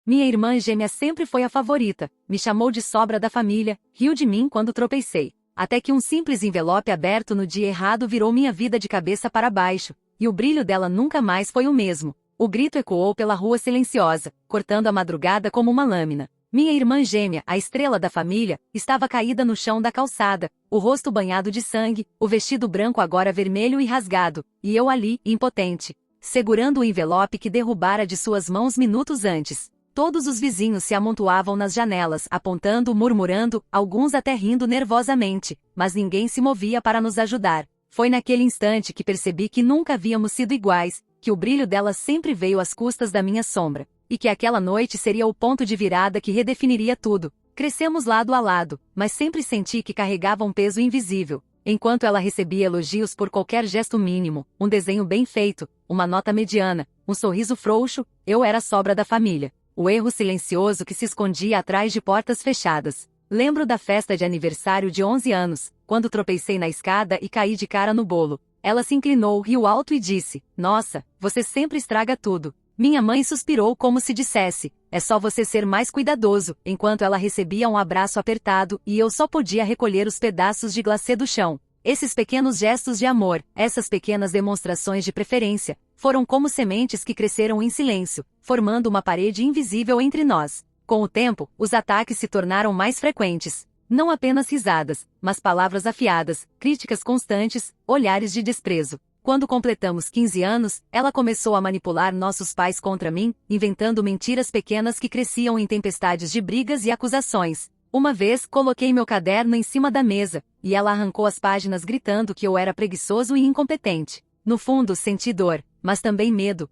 Minha irmã gêmea sempre foi a favorita, me chamou de sobra da família, riu de mim quando tropecei. Até que um simples envelope aberto no dia errado virou minha vida de cabeça para baixo, e o brilho dela nunca mais foi o mesmo. O grito ecoou pela rua silenciosa, cortando a madrugada como uma lâmina. Minha irmã gêmea, a estrela da família, estava caída no chão da calçada, o rosto banhado de sangue, o vestido branco agora vermelho e rasgado, e eu ali, impotente, segurando o envelope que derrubara de suas mãos minutos antes. Todos os vizinhos se amontoavam nas janelas, apontando, murmurando, alguns até rindo nervosamente, mas ninguém se movia para nos ajudar. Foi naquele instante que percebi que nunca havíamos sido iguais, que o brilho dela sempre veio às custas da minha sombra, e que aquela noite seria o ponto de virada que redefiniria tudo. Crescemos lado a lado, mas sempre senti que carregava um peso invisível. Enquanto ela recebia elogios por qualquer gesto mínimo, um desenho bem feito, uma nota mediana, um sorriso frouxo, eu era a sobra da família. O erro silencioso que se escondia atrás de portas fechadas. Lembro da festa de aniversário de 11 anos, quando tropecei na escada e caí de cara no bolo. Ela se inclinou, riu alto e disse: "Nossa, você sempre estraga tudo." Minha mãe suspirou como se dissesse: "É só você ser mais cuidadoso", enquanto ela recebia um abraço apertado e eu só podia recolher os pedaços de glacê do chão. Esses pequenos gestos de amor, essas pequenas demonstrações de preferência, foram como sementes que cresceram em silêncio, formando uma parede invisível entre nós. Com o tempo, os ataques se tornaram mais frequentes. Não apenas risadas, mas palavras afiadas, críticas constantes, olhares de desprezo. Quando completamos 15 anos, ela começou a manipular nossos pais contra mim, inventando mentiras pequenas que cresciam em tempestades de brigas e acusações. Uma vez, coloquei meu caderno em cima da mesa, e ela arrancou as páginas gritando que eu era preguiçoso e incompetente. No fundo, senti dor, mas também medo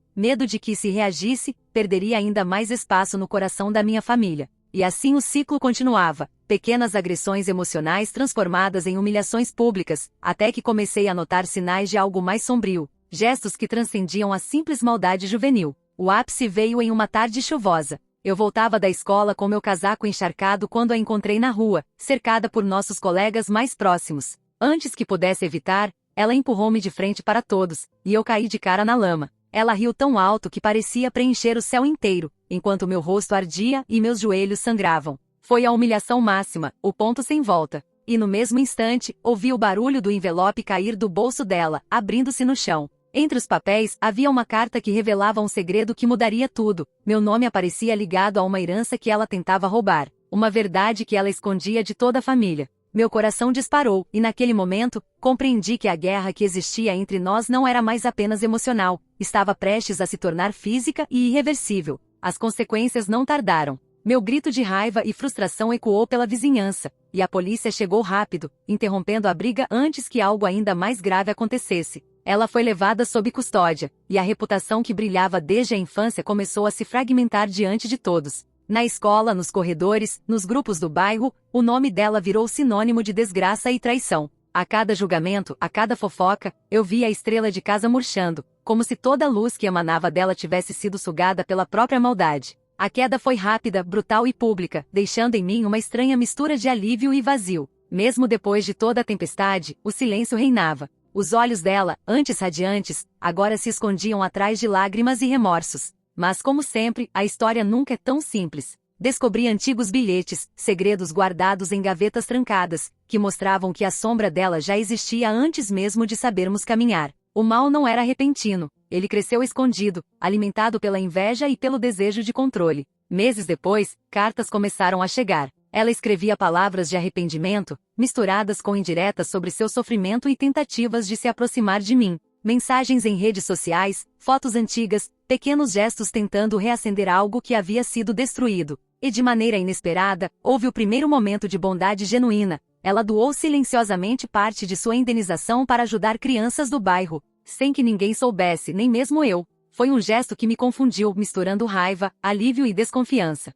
de que, se reagisse, perderia ainda mais espaço no coração da minha família. E assim o ciclo continuava, pequenas agressões emocionais transformadas em humilhações públicas, até que comecei a notar sinais de algo mais sombrio, gestos que transcendiam a simples maldade juvenil. O ápice veio em uma tarde chuvosa. Eu voltava da escola com meu casaco encharcado quando a encontrei na rua, cercada por nossos colegas mais próximos. Antes que pudesse evitar, ela empurrou-me de frente para todos, e eu caí de cara na lama. Ela riu tão alto que parecia preencher o céu inteiro, enquanto meu rosto ardia e meus joelhos sangravam. Foi a humilhação máxima, o ponto sem volta. E no mesmo instante, ouvi o barulho do envelope cair do bolso dela, abrindo-se no chão. Entre os papéis, havia uma carta que revelava um segredo que mudaria tudo. Meu nome aparecia ligado a uma herança que ela tentava roubar. Uma verdade que ela escondia de toda a família. Meu coração disparou, e naquele momento, compreendi que a guerra que existia entre nós não era mais apenas emocional, estava prestes a se tornar física e irreversível. As consequências não tardaram. Meu grito de raiva e frustração ecoou pela vizinhança, e a polícia chegou rápido, interrompendo a briga antes que algo ainda mais grave acontecesse. Ela foi levada sob custódia, e a reputação que brilhava desde a infância começou a se fragmentar diante de todos. Na escola, nos corredores, nos grupos do bairro, o nome dela virou sinônimo de desgraça e traição. A cada julgamento, a cada fofoca, eu via a estrela de casa murchando, como se toda a luz que emanava dela tivesse sido sugada pela própria maldade. A queda foi rápida, brutal e pública, deixando em mim uma estranha mistura de alívio e vazio. Mesmo depois de toda a tempestade, o silêncio reinava. Os olhos dela, antes radiantes, agora se escondiam atrás de lágrimas e remorsos. Mas como sempre, a história nunca é tão simples. Descobri antigos bilhetes, segredos guardados em gavetas trancadas, que mostravam que a sombra dela já existia antes mesmo de sabermos caminhar. O mal não era repentino, ele cresceu escondido, alimentado pela inveja e pelo desejo de controle. Meses depois, cartas começaram a chegar. Ela escrevia palavras de arrependimento, misturadas com indiretas sobre seu sofrimento e tentativas de se aproximar de mim. Mensagens em redes sociais, fotos antigas, pequenos gestos tentando reacender algo que havia sido destruído. E de maneira inesperada, houve o primeiro momento de bondade genuína. Ela doou silenciosamente parte de sua indenização para ajudar crianças do bairro, sem que ninguém soubesse, nem mesmo eu. Foi um gesto que me confundiu, misturando raiva, alívio e desconfiança.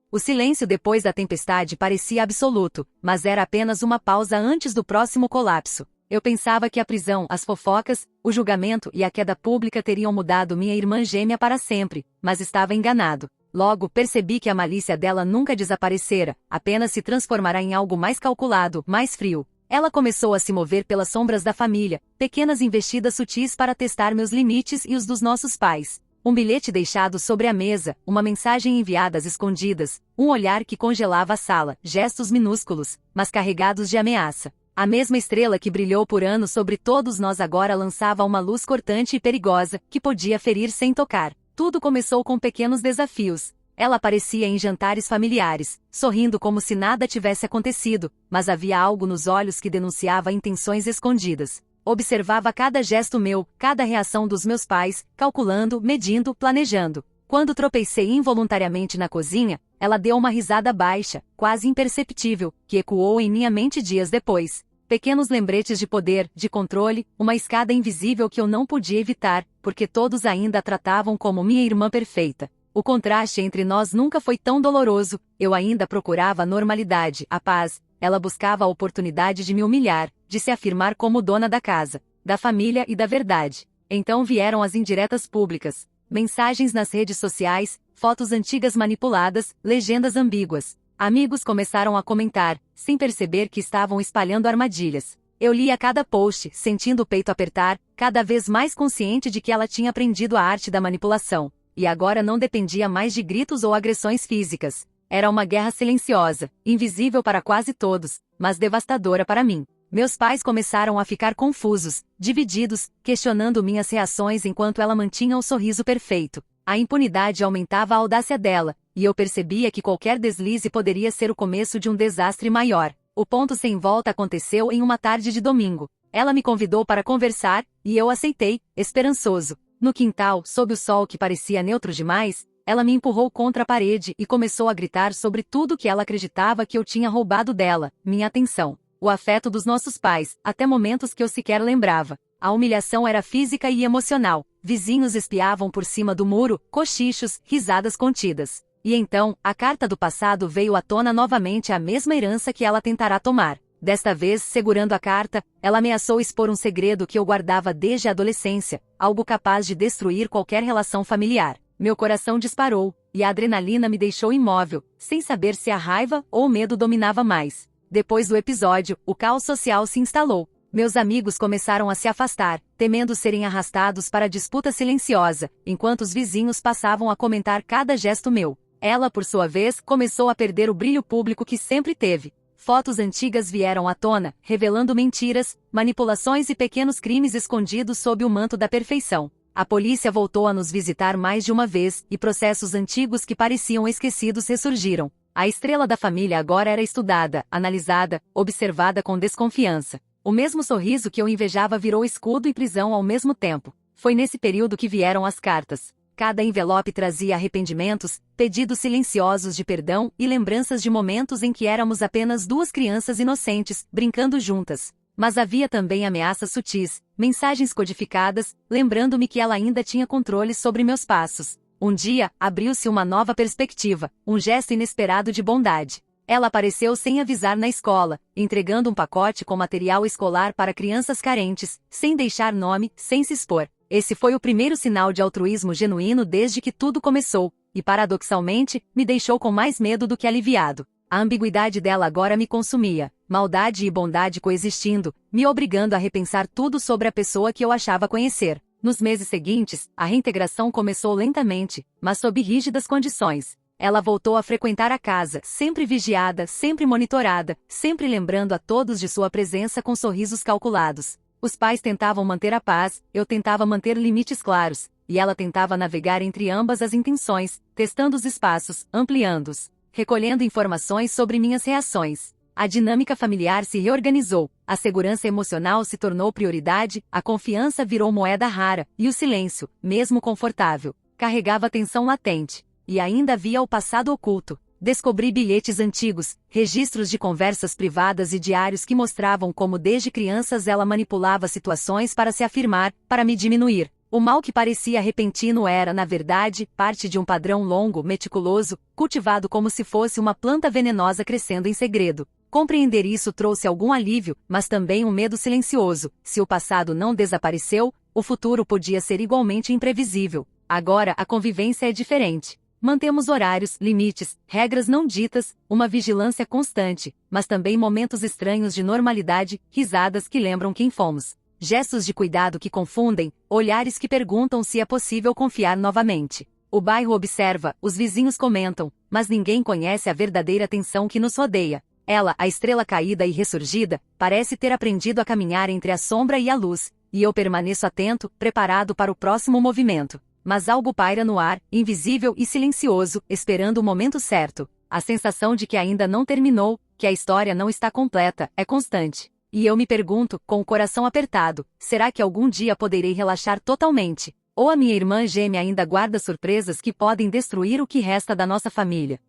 O silêncio depois da tempestade parecia absoluto, mas era apenas uma pausa antes do próximo colapso. Eu pensava que a prisão, as fofocas, o julgamento e a queda pública teriam mudado minha irmã gêmea para sempre, mas estava enganado. Logo, percebi que a malícia dela nunca desaparecera, apenas se transformará em algo mais calculado, mais frio. Ela começou a se mover pelas sombras da família, pequenas investidas sutis para testar meus limites e os dos nossos pais. Um bilhete deixado sobre a mesa, uma mensagem enviada às escondidas, um olhar que congelava a sala, gestos minúsculos, mas carregados de ameaça. A mesma estrela que brilhou por anos sobre todos nós agora lançava uma luz cortante e perigosa, que podia ferir sem tocar. Tudo começou com pequenos desafios. Ela aparecia em jantares familiares, sorrindo como se nada tivesse acontecido, mas havia algo nos olhos que denunciava intenções escondidas. Observava cada gesto meu, cada reação dos meus pais, calculando, medindo, planejando. Quando tropecei involuntariamente na cozinha, ela deu uma risada baixa, quase imperceptível, que ecoou em minha mente dias depois. Pequenos lembretes de poder, de controle, uma escada invisível que eu não podia evitar, porque todos ainda a tratavam como minha irmã perfeita. O contraste entre nós nunca foi tão doloroso, eu ainda procurava a normalidade, a paz, ela buscava a oportunidade de me humilhar, de se afirmar como dona da casa, da família e da verdade. Então vieram as indiretas públicas, mensagens nas redes sociais, fotos antigas manipuladas, legendas ambíguas. Amigos começaram a comentar, sem perceber que estavam espalhando armadilhas. Eu lia cada post, sentindo o peito apertar, cada vez mais consciente de que ela tinha aprendido a arte da manipulação. E agora não dependia mais de gritos ou agressões físicas. Era uma guerra silenciosa, invisível para quase todos, mas devastadora para mim. Meus pais começaram a ficar confusos, divididos, questionando minhas reações enquanto ela mantinha o sorriso perfeito. A impunidade aumentava a audácia dela, e eu percebia que qualquer deslize poderia ser o começo de um desastre maior. O ponto sem volta aconteceu em uma tarde de domingo. Ela me convidou para conversar, e eu aceitei, esperançoso. No quintal, sob o sol que parecia neutro demais, ela me empurrou contra a parede e começou a gritar sobre tudo que ela acreditava que eu tinha roubado dela, minha atenção, o afeto dos nossos pais, até momentos que eu sequer lembrava. A humilhação era física e emocional. Vizinhos espiavam por cima do muro, cochichos, risadas contidas. E então, a carta do passado veio à tona novamente, a mesma herança que ela tentará tomar. Desta vez, segurando a carta, ela ameaçou expor um segredo que eu guardava desde a adolescência, algo capaz de destruir qualquer relação familiar. Meu coração disparou, e a adrenalina me deixou imóvel, sem saber se a raiva ou o medo dominava mais. Depois do episódio, o caos social se instalou. Meus amigos começaram a se afastar, temendo serem arrastados para a disputa silenciosa, enquanto os vizinhos passavam a comentar cada gesto meu. Ela, por sua vez, começou a perder o brilho público que sempre teve. Fotos antigas vieram à tona, revelando mentiras, manipulações e pequenos crimes escondidos sob o manto da perfeição. A polícia voltou a nos visitar mais de uma vez, e processos antigos que pareciam esquecidos ressurgiram. A estrela da família agora era estudada, analisada, observada com desconfiança. O mesmo sorriso que eu invejava virou escudo e prisão ao mesmo tempo. Foi nesse período que vieram as cartas. Cada envelope trazia arrependimentos, pedidos silenciosos de perdão e lembranças de momentos em que éramos apenas duas crianças inocentes, brincando juntas. Mas havia também ameaças sutis, mensagens codificadas, lembrando-me que ela ainda tinha controle sobre meus passos. Um dia, abriu-se uma nova perspectiva, um gesto inesperado de bondade. Ela apareceu sem avisar na escola, entregando um pacote com material escolar para crianças carentes, sem deixar nome, sem se expor. Esse foi o primeiro sinal de altruísmo genuíno desde que tudo começou, e paradoxalmente, me deixou com mais medo do que aliviado. A ambiguidade dela agora me consumia, maldade e bondade coexistindo, me obrigando a repensar tudo sobre a pessoa que eu achava conhecer. Nos meses seguintes, a reintegração começou lentamente, mas sob rígidas condições. Ela voltou a frequentar a casa, sempre vigiada, sempre monitorada, sempre lembrando a todos de sua presença com sorrisos calculados. Os pais tentavam manter a paz, eu tentava manter limites claros, e ela tentava navegar entre ambas as intenções, testando os espaços, ampliando-os, recolhendo informações sobre minhas reações. A dinâmica familiar se reorganizou, a segurança emocional se tornou prioridade, a confiança virou moeda rara, e o silêncio, mesmo confortável, carregava tensão latente. E ainda havia o passado oculto. Descobri bilhetes antigos, registros de conversas privadas e diários que mostravam como desde crianças ela manipulava situações para se afirmar, para me diminuir. O mal que parecia repentino era, na verdade, parte de um padrão longo, meticuloso, cultivado como se fosse uma planta venenosa crescendo em segredo. Compreender isso trouxe algum alívio, mas também um medo silencioso. Se o passado não desapareceu, o futuro podia ser igualmente imprevisível. Agora a convivência é diferente. Mantemos horários, limites, regras não ditas, uma vigilância constante, mas também momentos estranhos de normalidade, risadas que lembram quem fomos. gestos de cuidado que confundem, olhares que perguntam se é possível confiar novamente. O bairro observa, os vizinhos comentam, mas ninguém conhece a verdadeira tensão que nos rodeia. Ela, a estrela caída e ressurgida, parece ter aprendido a caminhar entre a sombra e a luz, e eu permaneço atento, preparado para o próximo movimento. Mas algo paira no ar, invisível e silencioso, esperando o momento certo. A sensação de que ainda não terminou, que a história não está completa, é constante. E eu me pergunto, com o coração apertado, será que algum dia poderei relaxar totalmente? Ou a minha irmã gêmea ainda guarda surpresas que podem destruir o que resta da nossa família?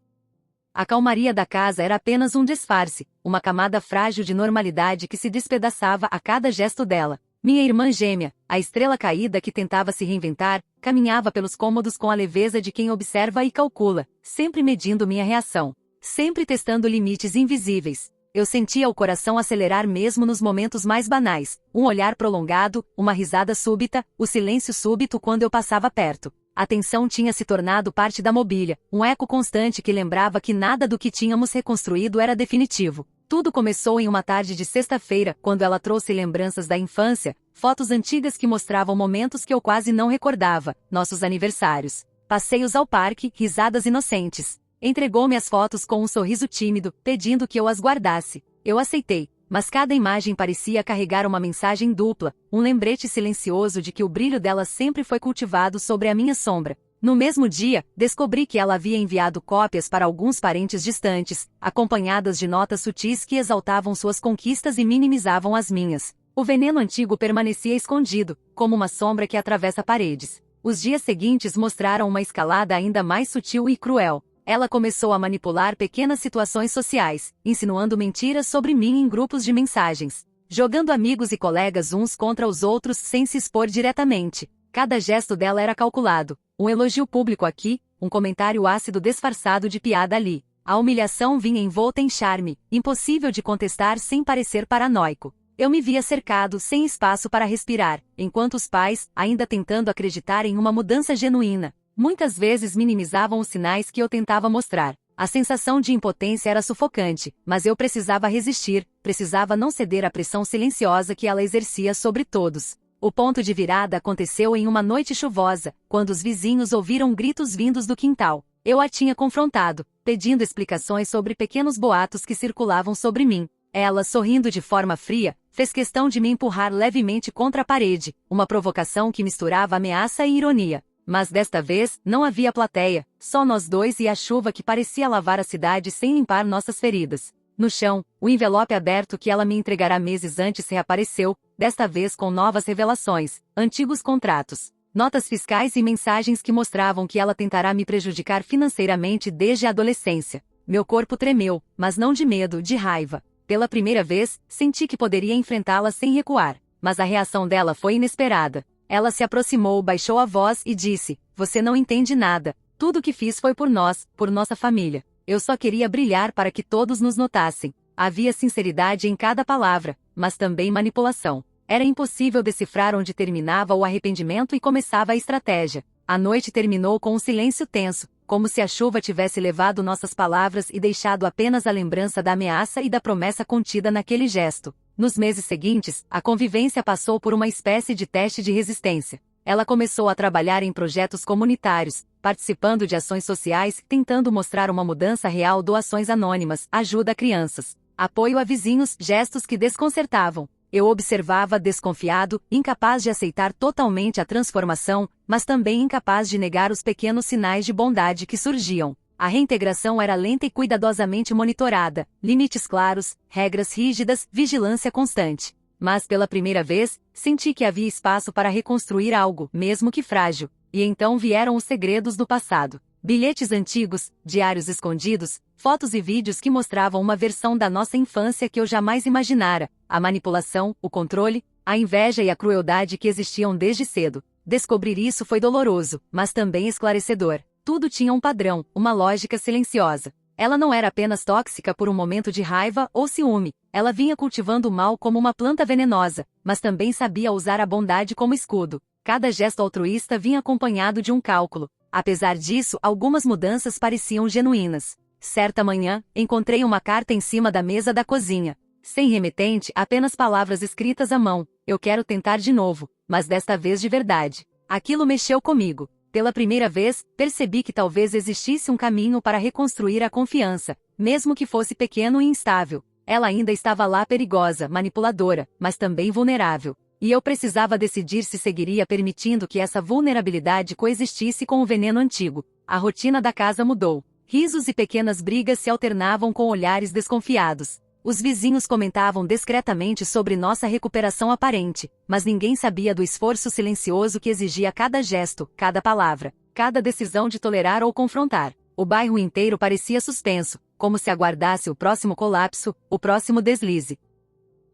A calmaria da casa era apenas um disfarce, uma camada frágil de normalidade que se despedaçava a cada gesto dela. Minha irmã gêmea, a estrela caída que tentava se reinventar, caminhava pelos cômodos com a leveza de quem observa e calcula, sempre medindo minha reação, sempre testando limites invisíveis. Eu sentia o coração acelerar mesmo nos momentos mais banais, um olhar prolongado, uma risada súbita, o silêncio súbito quando eu passava perto. A tensão tinha se tornado parte da mobília, um eco constante que lembrava que nada do que tínhamos reconstruído era definitivo. Tudo começou em uma tarde de sexta-feira, quando ela trouxe lembranças da infância, fotos antigas que mostravam momentos que eu quase não recordava, nossos aniversários, passeios ao parque, risadas inocentes. Entregou-me as fotos com um sorriso tímido, pedindo que eu as guardasse. Eu aceitei, mas cada imagem parecia carregar uma mensagem dupla, um lembrete silencioso de que o brilho dela sempre foi cultivado sobre a minha sombra. No mesmo dia, descobri que ela havia enviado cópias para alguns parentes distantes, acompanhadas de notas sutis que exaltavam suas conquistas e minimizavam as minhas. O veneno antigo permanecia escondido, como uma sombra que atravessa paredes. Os dias seguintes mostraram uma escalada ainda mais sutil e cruel. Ela começou a manipular pequenas situações sociais, insinuando mentiras sobre mim em grupos de mensagens, jogando amigos e colegas uns contra os outros sem se expor diretamente. Cada gesto dela era calculado, um elogio público aqui, um comentário ácido disfarçado de piada ali. A humilhação vinha envolta em charme, impossível de contestar sem parecer paranoico. Eu me via cercado, sem espaço para respirar, enquanto os pais, ainda tentando acreditar em uma mudança genuína, muitas vezes minimizavam os sinais que eu tentava mostrar. A sensação de impotência era sufocante, mas eu precisava resistir, precisava não ceder à pressão silenciosa que ela exercia sobre todos. O ponto de virada aconteceu em uma noite chuvosa, quando os vizinhos ouviram gritos vindos do quintal. Eu a tinha confrontado, pedindo explicações sobre pequenos boatos que circulavam sobre mim. Ela, sorrindo de forma fria, fez questão de me empurrar levemente contra a parede, uma provocação que misturava ameaça e ironia. Mas desta vez, não havia plateia, só nós dois e a chuva que parecia lavar a cidade sem limpar nossas feridas. No chão, o envelope aberto que ela me entregará meses antes reapareceu, desta vez com novas revelações, antigos contratos, notas fiscais e mensagens que mostravam que ela tentará me prejudicar financeiramente desde a adolescência. Meu corpo tremeu, mas não de medo, de raiva. Pela primeira vez, senti que poderia enfrentá-la sem recuar, mas a reação dela foi inesperada. Ela se aproximou, baixou a voz e disse: "Você não entende nada. Tudo o que fiz foi por nós, por nossa família. Eu só queria brilhar para que todos nos notassem." Havia sinceridade em cada palavra, mas também manipulação. Era impossível decifrar onde terminava o arrependimento e começava a estratégia. A noite terminou com um silêncio tenso, como se a chuva tivesse levado nossas palavras e deixado apenas a lembrança da ameaça e da promessa contida naquele gesto. Nos meses seguintes, a convivência passou por uma espécie de teste de resistência. Ela começou a trabalhar em projetos comunitários, participando de ações sociais, tentando mostrar uma mudança real, doações anônimas, ajuda a crianças, apoio a vizinhos, gestos que desconcertavam. Eu observava desconfiado, incapaz de aceitar totalmente a transformação, mas também incapaz de negar os pequenos sinais de bondade que surgiam. A reintegração era lenta e cuidadosamente monitorada, limites claros, regras rígidas, vigilância constante. Mas pela primeira vez, senti que havia espaço para reconstruir algo, mesmo que frágil. E então vieram os segredos do passado. Bilhetes antigos, diários escondidos, fotos e vídeos que mostravam uma versão da nossa infância que eu jamais imaginara. A manipulação, o controle, a inveja e a crueldade que existiam desde cedo. Descobrir isso foi doloroso, mas também esclarecedor. Tudo tinha um padrão, uma lógica silenciosa. Ela não era apenas tóxica por um momento de raiva ou ciúme. Ela vinha cultivando o mal como uma planta venenosa, mas também sabia usar a bondade como escudo. Cada gesto altruísta vinha acompanhado de um cálculo. Apesar disso, algumas mudanças pareciam genuínas. Certa manhã, encontrei uma carta em cima da mesa da cozinha. Sem remetente, apenas palavras escritas à mão. Eu quero tentar de novo, mas desta vez de verdade. Aquilo mexeu comigo. Pela primeira vez, percebi que talvez existisse um caminho para reconstruir a confiança, mesmo que fosse pequeno e instável. Ela ainda estava lá perigosa, manipuladora, mas também vulnerável. E eu precisava decidir se seguiria permitindo que essa vulnerabilidade coexistisse com o veneno antigo. A rotina da casa mudou. Risos e pequenas brigas se alternavam com olhares desconfiados. Os vizinhos comentavam discretamente sobre nossa recuperação aparente, mas ninguém sabia do esforço silencioso que exigia cada gesto, cada palavra, cada decisão de tolerar ou confrontar. O bairro inteiro parecia suspenso, como se aguardasse o próximo colapso, o próximo deslize.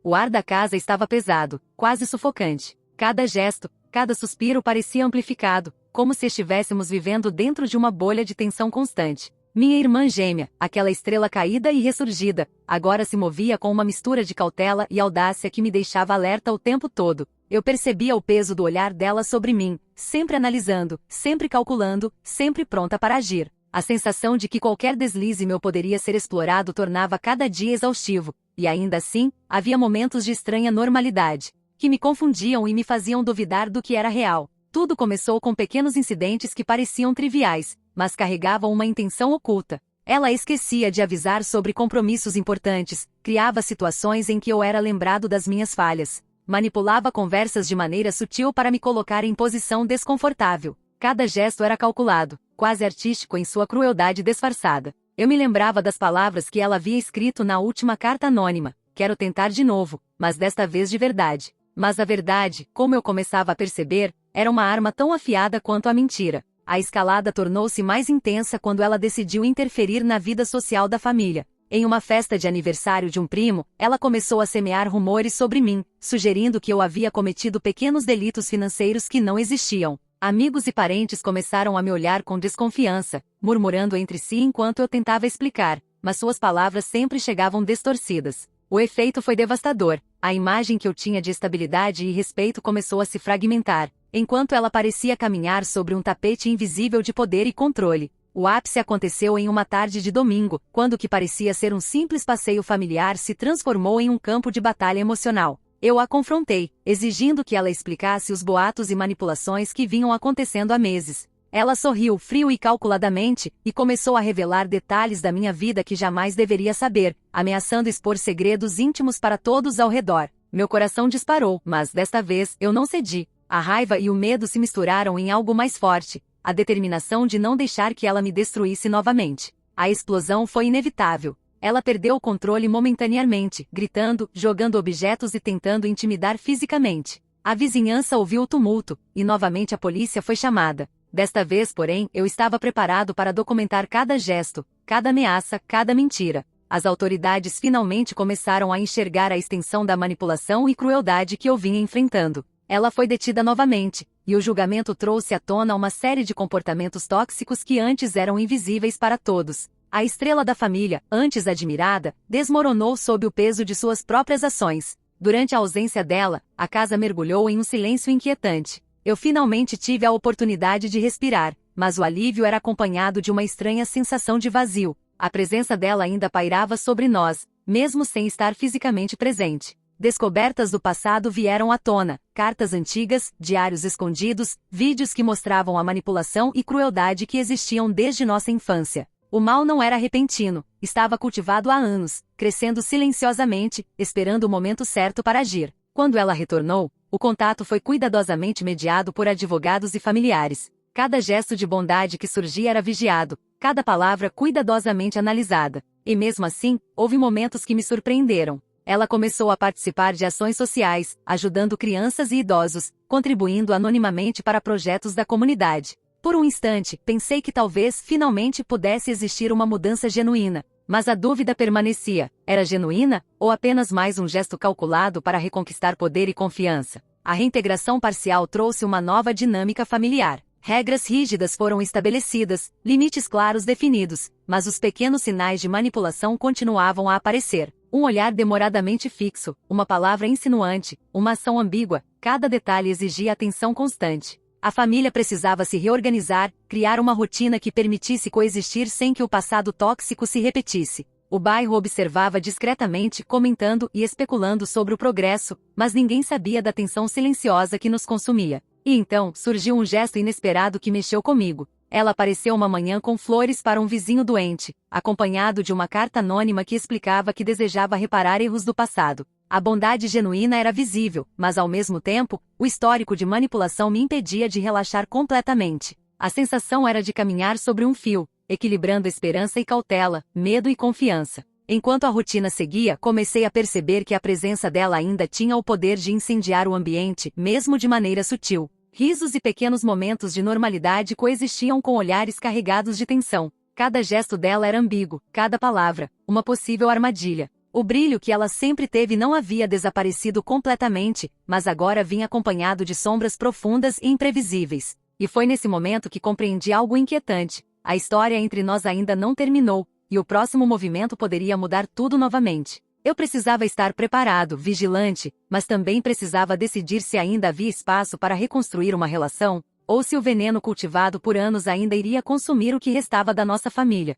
O ar da casa estava pesado, quase sufocante. Cada gesto, cada suspiro parecia amplificado, como se estivéssemos vivendo dentro de uma bolha de tensão constante. Minha irmã gêmea, aquela estrela caída e ressurgida, agora se movia com uma mistura de cautela e audácia que me deixava alerta o tempo todo. Eu percebia o peso do olhar dela sobre mim, sempre analisando, sempre calculando, sempre pronta para agir. A sensação de que qualquer deslize meu poderia ser explorado tornava cada dia exaustivo, e ainda assim, havia momentos de estranha normalidade, que me confundiam e me faziam duvidar do que era real. Tudo começou com pequenos incidentes que pareciam triviais, mas carregavam uma intenção oculta. Ela esquecia de avisar sobre compromissos importantes, criava situações em que eu era lembrado das minhas falhas, manipulava conversas de maneira sutil para me colocar em posição desconfortável. Cada gesto era calculado, quase artístico em sua crueldade disfarçada. Eu me lembrava das palavras que ela havia escrito na última carta anônima: quero tentar de novo, mas desta vez de verdade. Mas a verdade, como eu começava a perceber, era uma arma tão afiada quanto a mentira. A escalada tornou-se mais intensa quando ela decidiu interferir na vida social da família. Em uma festa de aniversário de um primo, ela começou a semear rumores sobre mim, sugerindo que eu havia cometido pequenos delitos financeiros que não existiam. Amigos e parentes começaram a me olhar com desconfiança, murmurando entre si enquanto eu tentava explicar, mas suas palavras sempre chegavam distorcidas. O efeito foi devastador. A imagem que eu tinha de estabilidade e respeito começou a se fragmentar, enquanto ela parecia caminhar sobre um tapete invisível de poder e controle. O ápice aconteceu em uma tarde de domingo, quando o que parecia ser um simples passeio familiar se transformou em um campo de batalha emocional. Eu a confrontei, exigindo que ela explicasse os boatos e manipulações que vinham acontecendo há meses. Ela sorriu frio e calculadamente, e começou a revelar detalhes da minha vida que jamais deveria saber, ameaçando expor segredos íntimos para todos ao redor. Meu coração disparou, mas desta vez eu não cedi. A raiva e o medo se misturaram em algo mais forte, a determinação de não deixar que ela me destruísse novamente. A explosão foi inevitável. Ela perdeu o controle momentaneamente, gritando, jogando objetos e tentando intimidar fisicamente. A vizinhança ouviu o tumulto, e novamente a polícia foi chamada. Desta vez, porém, eu estava preparado para documentar cada gesto, cada ameaça, cada mentira. As autoridades finalmente começaram a enxergar a extensão da manipulação e crueldade que eu vinha enfrentando. Ela foi detida novamente, e o julgamento trouxe à tona uma série de comportamentos tóxicos que antes eram invisíveis para todos. A estrela da família, antes admirada, desmoronou sob o peso de suas próprias ações. Durante a ausência dela, a casa mergulhou em um silêncio inquietante. Eu finalmente tive a oportunidade de respirar, mas o alívio era acompanhado de uma estranha sensação de vazio. A presença dela ainda pairava sobre nós, mesmo sem estar fisicamente presente. Descobertas do passado vieram à tona, cartas antigas, diários escondidos, vídeos que mostravam a manipulação e crueldade que existiam desde nossa infância. O mal não era repentino, estava cultivado há anos, crescendo silenciosamente, esperando o momento certo para agir. Quando ela retornou, o contato foi cuidadosamente mediado por advogados e familiares. Cada gesto de bondade que surgia era vigiado, cada palavra cuidadosamente analisada. E mesmo assim, houve momentos que me surpreenderam. Ela começou a participar de ações sociais, ajudando crianças e idosos, contribuindo anonimamente para projetos da comunidade. Por um instante, pensei que talvez finalmente pudesse existir uma mudança genuína. Mas a dúvida permanecia: era genuína, ou apenas mais um gesto calculado para reconquistar poder e confiança? A reintegração parcial trouxe uma nova dinâmica familiar. Regras rígidas foram estabelecidas, limites claros definidos, mas os pequenos sinais de manipulação continuavam a aparecer. Um olhar demoradamente fixo, uma palavra insinuante, uma ação ambígua, cada detalhe exigia atenção constante. A família precisava se reorganizar, criar uma rotina que permitisse coexistir sem que o passado tóxico se repetisse. O bairro observava discretamente, comentando e especulando sobre o progresso, mas ninguém sabia da tensão silenciosa que nos consumia. E então, surgiu um gesto inesperado que mexeu comigo. Ela apareceu uma manhã com flores para um vizinho doente, acompanhado de uma carta anônima que explicava que desejava reparar erros do passado. A bondade genuína era visível, mas ao mesmo tempo, o histórico de manipulação me impedia de relaxar completamente. A sensação era de caminhar sobre um fio, equilibrando esperança e cautela, medo e confiança. Enquanto a rotina seguia, comecei a perceber que a presença dela ainda tinha o poder de incendiar o ambiente, mesmo de maneira sutil. Risos e pequenos momentos de normalidade coexistiam com olhares carregados de tensão. Cada gesto dela era ambíguo, cada palavra, uma possível armadilha. O brilho que ela sempre teve não havia desaparecido completamente, mas agora vinha acompanhado de sombras profundas e imprevisíveis. E foi nesse momento que compreendi algo inquietante. A história entre nós ainda não terminou, e o próximo movimento poderia mudar tudo novamente. Eu precisava estar preparado, vigilante, mas também precisava decidir se ainda havia espaço para reconstruir uma relação, ou se o veneno cultivado por anos ainda iria consumir o que restava da nossa família.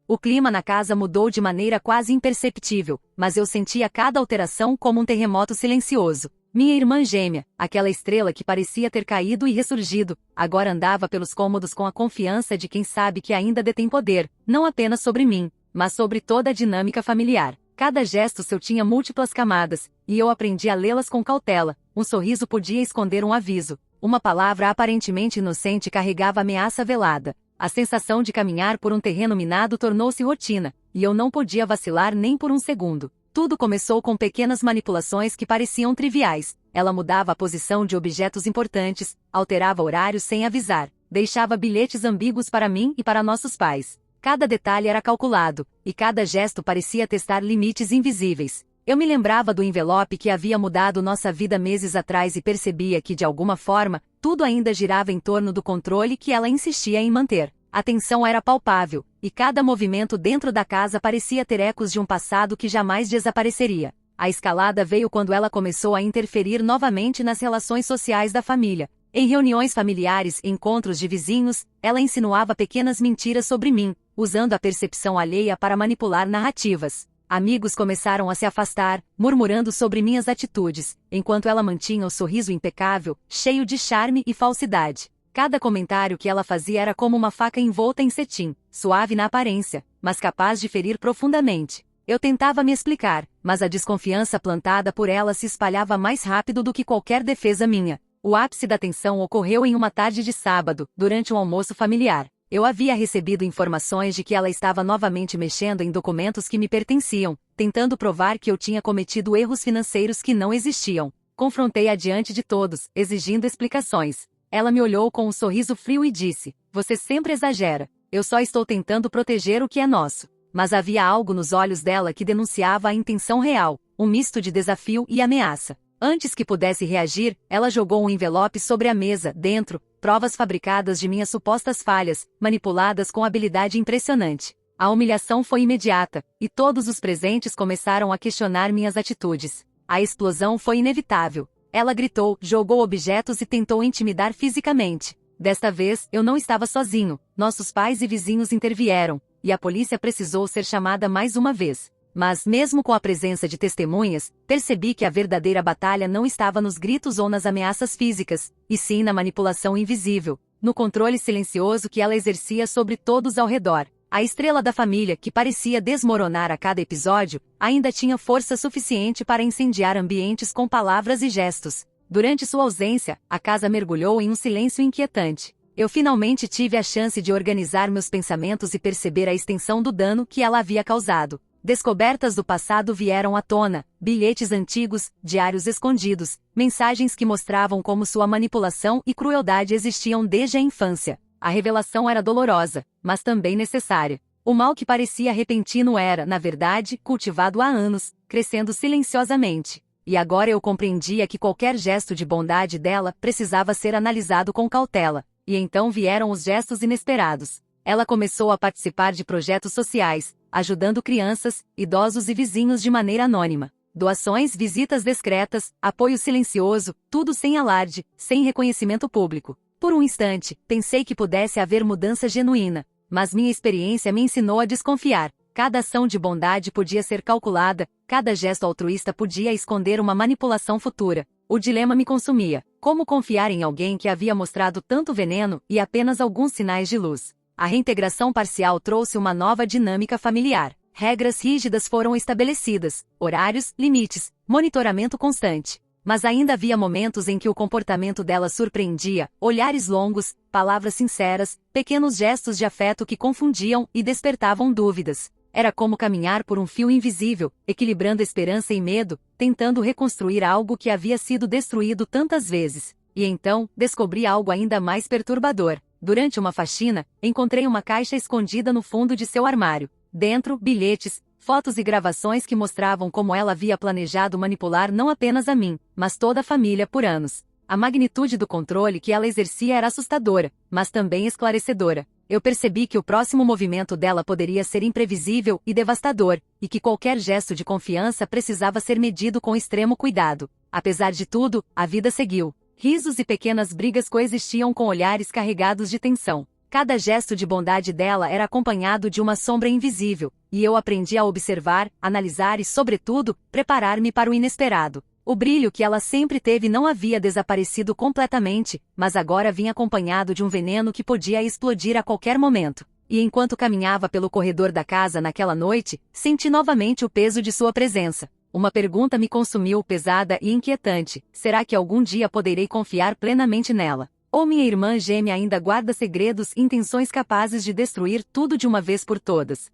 O clima na casa mudou de maneira quase imperceptível, mas eu sentia cada alteração como um terremoto silencioso. Minha irmã gêmea, aquela estrela que parecia ter caído e ressurgido, agora andava pelos cômodos com a confiança de quem sabe que ainda detém poder, não apenas sobre mim, mas sobre toda a dinâmica familiar. Cada gesto seu tinha múltiplas camadas, e eu aprendi a lê-las com cautela. Um sorriso podia esconder um aviso. Uma palavra aparentemente inocente carregava ameaça velada. A sensação de caminhar por um terreno minado tornou-se rotina, e eu não podia vacilar nem por um segundo. Tudo começou com pequenas manipulações que pareciam triviais. Ela mudava a posição de objetos importantes, alterava horários sem avisar, deixava bilhetes ambíguos para mim e para nossos pais. Cada detalhe era calculado, e cada gesto parecia testar limites invisíveis. Eu me lembrava do envelope que havia mudado nossa vida meses atrás e percebia que, de alguma forma, tudo ainda girava em torno do controle que ela insistia em manter. A tensão era palpável, e cada movimento dentro da casa parecia ter ecos de um passado que jamais desapareceria. A escalada veio quando ela começou a interferir novamente nas relações sociais da família. Em reuniões familiares e encontros de vizinhos, ela insinuava pequenas mentiras sobre mim, usando a percepção alheia para manipular narrativas. Amigos começaram a se afastar, murmurando sobre minhas atitudes, enquanto ela mantinha o sorriso impecável, cheio de charme e falsidade. Cada comentário que ela fazia era como uma faca envolta em cetim, suave na aparência, mas capaz de ferir profundamente. Eu tentava me explicar, mas a desconfiança plantada por ela se espalhava mais rápido do que qualquer defesa minha. O ápice da tensão ocorreu em uma tarde de sábado, durante um almoço familiar. Eu havia recebido informações de que ela estava novamente mexendo em documentos que me pertenciam, tentando provar que eu tinha cometido erros financeiros que não existiam. Confrontei-a diante de todos, exigindo explicações. Ela me olhou com um sorriso frio e disse: "Você sempre exagera. Eu só estou tentando proteger o que é nosso." Mas havia algo nos olhos dela que denunciava a intenção real, um misto de desafio e ameaça. Antes que pudesse reagir, ela jogou um envelope sobre a mesa, dentro, provas fabricadas de minhas supostas falhas, manipuladas com habilidade impressionante. A humilhação foi imediata, e todos os presentes começaram a questionar minhas atitudes. A explosão foi inevitável. Ela gritou, jogou objetos e tentou intimidar fisicamente. Desta vez, eu não estava sozinho. Nossos pais e vizinhos intervieram, e a polícia precisou ser chamada mais uma vez. Mas, mesmo com a presença de testemunhas, percebi que a verdadeira batalha não estava nos gritos ou nas ameaças físicas, e sim na manipulação invisível, no controle silencioso que ela exercia sobre todos ao redor. A estrela da família, que parecia desmoronar a cada episódio, ainda tinha força suficiente para incendiar ambientes com palavras e gestos. Durante sua ausência, a casa mergulhou em um silêncio inquietante. Eu finalmente tive a chance de organizar meus pensamentos e perceber a extensão do dano que ela havia causado. Descobertas do passado vieram à tona, bilhetes antigos, diários escondidos, mensagens que mostravam como sua manipulação e crueldade existiam desde a infância. A revelação era dolorosa, mas também necessária. O mal que parecia repentino era, na verdade, cultivado há anos, crescendo silenciosamente. E agora eu compreendia que qualquer gesto de bondade dela precisava ser analisado com cautela. E então vieram os gestos inesperados. Ela começou a participar de projetos sociais, ajudando crianças, idosos e vizinhos de maneira anônima. Doações, visitas discretas, apoio silencioso, tudo sem alarde, sem reconhecimento público. Por um instante, pensei que pudesse haver mudança genuína, mas minha experiência me ensinou a desconfiar. Cada ação de bondade podia ser calculada, cada gesto altruísta podia esconder uma manipulação futura. O dilema me consumia. Como confiar em alguém que havia mostrado tanto veneno e apenas alguns sinais de luz? A reintegração parcial trouxe uma nova dinâmica familiar. Regras rígidas foram estabelecidas, horários, limites, monitoramento constante. Mas ainda havia momentos em que o comportamento dela surpreendia, olhares longos, palavras sinceras, pequenos gestos de afeto que confundiam e despertavam dúvidas. Era como caminhar por um fio invisível, equilibrando esperança e medo, tentando reconstruir algo que havia sido destruído tantas vezes. E então, descobri algo ainda mais perturbador. Durante uma faxina, encontrei uma caixa escondida no fundo de seu armário. Dentro, bilhetes, fotos e gravações que mostravam como ela havia planejado manipular não apenas a mim, mas toda a família por anos. A magnitude do controle que ela exercia era assustadora, mas também esclarecedora. Eu percebi que o próximo movimento dela poderia ser imprevisível e devastador, e que qualquer gesto de confiança precisava ser medido com extremo cuidado. Apesar de tudo, a vida seguiu. Risos e pequenas brigas coexistiam com olhares carregados de tensão. Cada gesto de bondade dela era acompanhado de uma sombra invisível, e eu aprendi a observar, analisar e, sobretudo, preparar-me para o inesperado. O brilho que ela sempre teve não havia desaparecido completamente, mas agora vinha acompanhado de um veneno que podia explodir a qualquer momento. E enquanto caminhava pelo corredor da casa naquela noite, senti novamente o peso de sua presença. Uma pergunta me consumiu, pesada e inquietante: será que algum dia poderei confiar plenamente nela? Ou minha irmã gêmea ainda guarda segredos e intenções capazes de destruir tudo de uma vez por todas?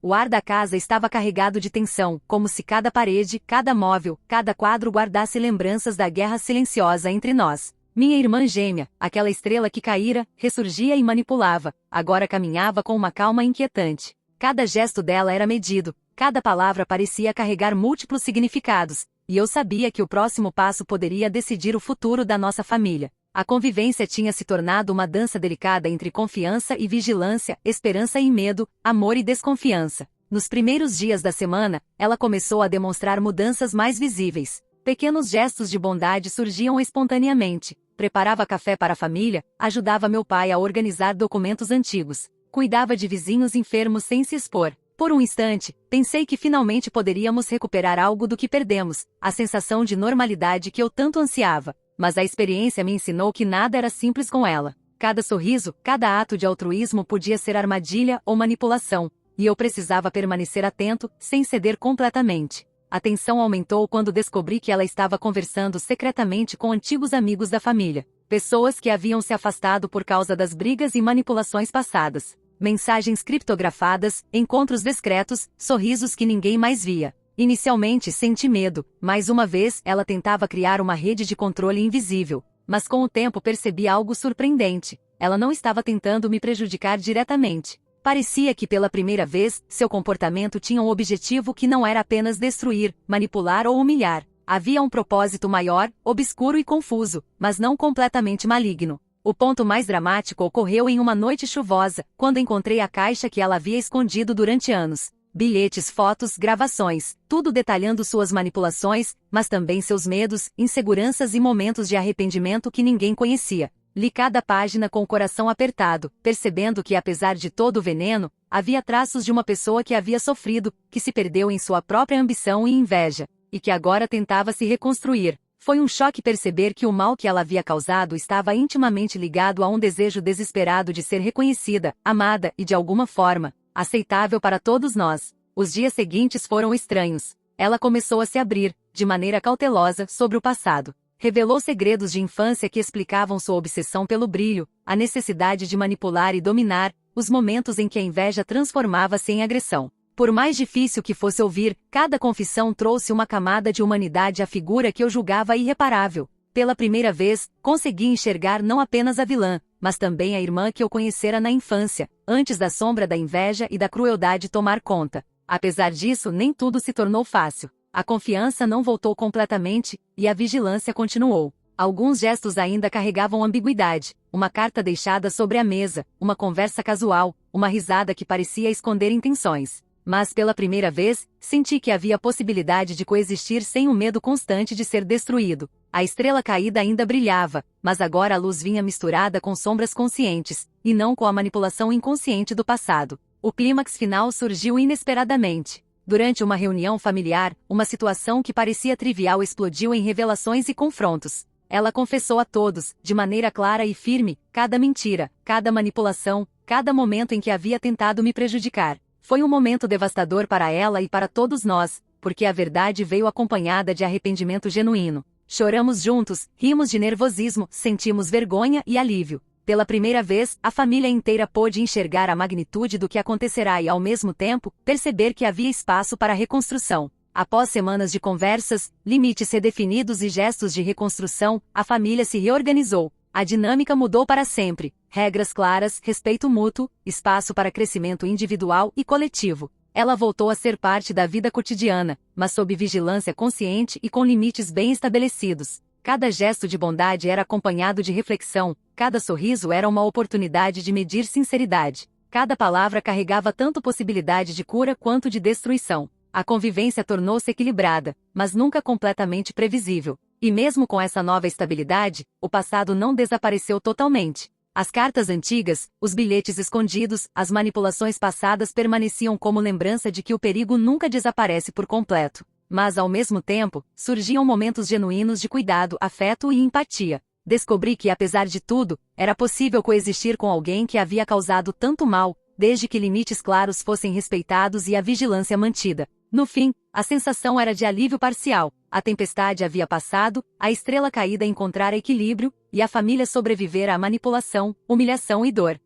O ar da casa estava carregado de tensão, como se cada parede, cada móvel, cada quadro guardasse lembranças da guerra silenciosa entre nós. Minha irmã gêmea, aquela estrela que caíra, ressurgia e manipulava, agora caminhava com uma calma inquietante. Cada gesto dela era medido, cada palavra parecia carregar múltiplos significados, e eu sabia que o próximo passo poderia decidir o futuro da nossa família. A convivência tinha se tornado uma dança delicada entre confiança e vigilância, esperança e medo, amor e desconfiança. Nos primeiros dias da semana, ela começou a demonstrar mudanças mais visíveis. Pequenos gestos de bondade surgiam espontaneamente. Preparava café para a família, ajudava meu pai a organizar documentos antigos, cuidava de vizinhos enfermos sem se expor. Por um instante, pensei que finalmente poderíamos recuperar algo do que perdemos, a sensação de normalidade que eu tanto ansiava. Mas a experiência me ensinou que nada era simples com ela. Cada sorriso, cada ato de altruísmo podia ser armadilha ou manipulação, e eu precisava permanecer atento, sem ceder completamente. A tensão aumentou quando descobri que ela estava conversando secretamente com antigos amigos da família, pessoas que haviam se afastado por causa das brigas e manipulações passadas. Mensagens criptografadas, encontros discretos, sorrisos que ninguém mais via. Inicialmente senti medo, mais uma vez ela tentava criar uma rede de controle invisível, mas com o tempo percebi algo surpreendente. Ela não estava tentando me prejudicar diretamente. Parecia que pela primeira vez, seu comportamento tinha um objetivo que não era apenas destruir, manipular ou humilhar. Havia um propósito maior, obscuro e confuso, mas não completamente maligno. O ponto mais dramático ocorreu em uma noite chuvosa, quando encontrei a caixa que ela havia escondido durante anos. Bilhetes, fotos, gravações, tudo detalhando suas manipulações, mas também seus medos, inseguranças e momentos de arrependimento que ninguém conhecia. Li cada página com o coração apertado, percebendo que apesar de todo o veneno, havia traços de uma pessoa que havia sofrido, que se perdeu em sua própria ambição e inveja, e que agora tentava se reconstruir. Foi um choque perceber que o mal que ela havia causado estava intimamente ligado a um desejo desesperado de ser reconhecida, amada e de alguma forma aceitável para todos nós. Os dias seguintes foram estranhos. Ela começou a se abrir, de maneira cautelosa, sobre o passado. Revelou segredos de infância que explicavam sua obsessão pelo brilho, a necessidade de manipular e dominar, os momentos em que a inveja transformava-se em agressão. Por mais difícil que fosse ouvir, cada confissão trouxe uma camada de humanidade à figura que eu julgava irreparável. Pela primeira vez, consegui enxergar não apenas a vilã, mas também a irmã que eu conhecera na infância, antes da sombra da inveja e da crueldade tomar conta. Apesar disso, nem tudo se tornou fácil. A confiança não voltou completamente, e a vigilância continuou. Alguns gestos ainda carregavam ambiguidade, uma carta deixada sobre a mesa, uma conversa casual, uma risada que parecia esconder intenções. Mas pela primeira vez, senti que havia possibilidade de coexistir sem o medo constante de ser destruído. A estrela caída ainda brilhava, mas agora a luz vinha misturada com sombras conscientes, e não com a manipulação inconsciente do passado. O clímax final surgiu inesperadamente. Durante uma reunião familiar, uma situação que parecia trivial explodiu em revelações e confrontos. Ela confessou a todos, de maneira clara e firme, cada mentira, cada manipulação, cada momento em que havia tentado me prejudicar. Foi um momento devastador para ela e para todos nós, porque a verdade veio acompanhada de arrependimento genuíno. Choramos juntos, rimos de nervosismo, sentimos vergonha e alívio. Pela primeira vez, a família inteira pôde enxergar a magnitude do que acontecerá e, ao mesmo tempo, perceber que havia espaço para reconstrução. Após semanas de conversas, limites redefinidos e gestos de reconstrução, a família se reorganizou. A dinâmica mudou para sempre. Regras claras, respeito mútuo, espaço para crescimento individual e coletivo. Ela voltou a ser parte da vida cotidiana, mas sob vigilância consciente e com limites bem estabelecidos. Cada gesto de bondade era acompanhado de reflexão, cada sorriso era uma oportunidade de medir sinceridade. Cada palavra carregava tanto possibilidade de cura quanto de destruição. A convivência tornou-se equilibrada, mas nunca completamente previsível. E mesmo com essa nova estabilidade, o passado não desapareceu totalmente. As cartas antigas, os bilhetes escondidos, as manipulações passadas permaneciam como lembrança de que o perigo nunca desaparece por completo. Mas, ao mesmo tempo, surgiam momentos genuínos de cuidado, afeto e empatia. Descobri que, apesar de tudo, era possível coexistir com alguém que havia causado tanto mal, desde que limites claros fossem respeitados e a vigilância mantida. No fim, a sensação era de alívio parcial. A tempestade havia passado, a estrela caída encontrara equilíbrio, e a família sobrevivera à manipulação, humilhação e dor.